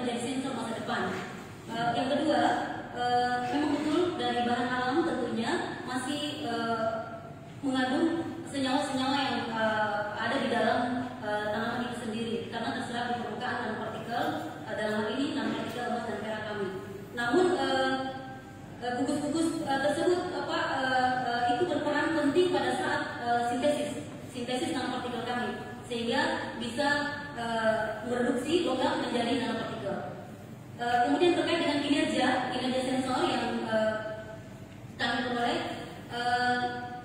menjadi sensor masa depan. Yang kedua, memang betul dari bahan alam tentunya masih mengandung senyawa-senyawa yang ada di dalam tanaman itu sendiri karena terserap di permukaan nanopartikel, dalam hal ini nanopartikel emas dan perak kami. Namun gugus-gugus tersebut itu berperan penting pada saat sintesis nanopartikel kami, sehingga bisa mereduksi logam menjadi nanopartikel. Kemudian terkait dengan kinerja sensor yang kami peroleh,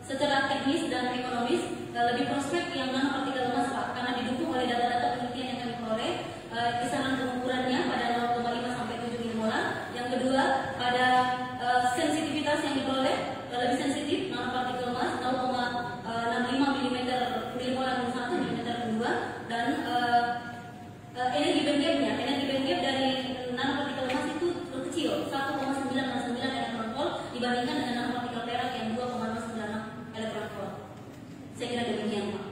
secara teknis dan ekonomis lebih prospek yang nanopartikel emas, Pak, karena didukung oleh data-data penelitian yang kami peroleh. Kisaran pengukurannya pada 0,5 sampai 7 milimolar. Yang kedua, pada sensitivitas yang diperoleh lebih sensitif nanopartikel emas 0,65 milimolar per 1 milimeter kedua, dan energi band gap dari nanopartikel emas itu kecil, 1,909 elektron volt dibandingkan dengan nanopartikel perak yang 2,96 elektron volt. Saya kira demikian, Pak.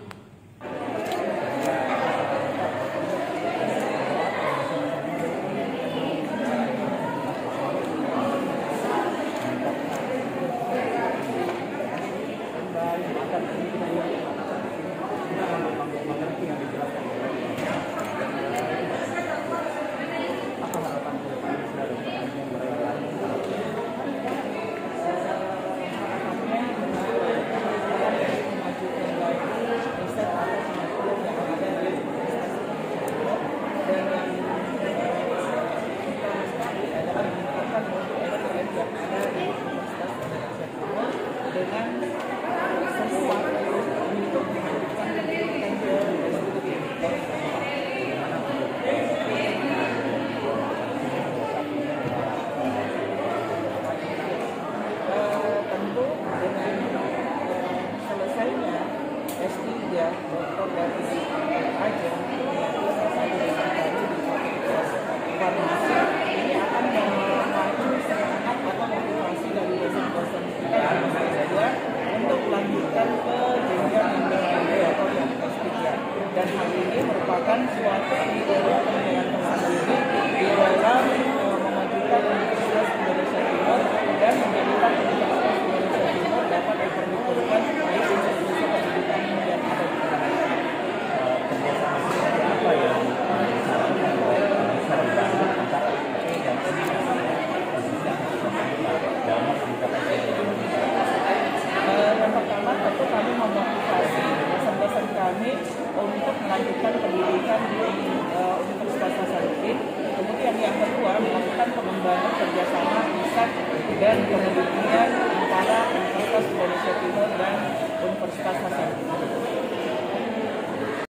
Dan hal ini merupakan suatu penilaian tersendiri di dalam memajukan Universitas Indonesia Timur dan menjadikan Universitas Indonesia Timur dapat diperlukan di institusi pendidikan yang ada di tanah air. Kerjasama seperti apa yang disarankan oleh serta antara UIC dan yang pertama tentu kami memotivasi dosen-dosen kami untuk melanjutkan pendidikan di Universitas Hasanuddin. Kemudian yang kedua, melakukan pengembangan kerjasama riset dan penelitian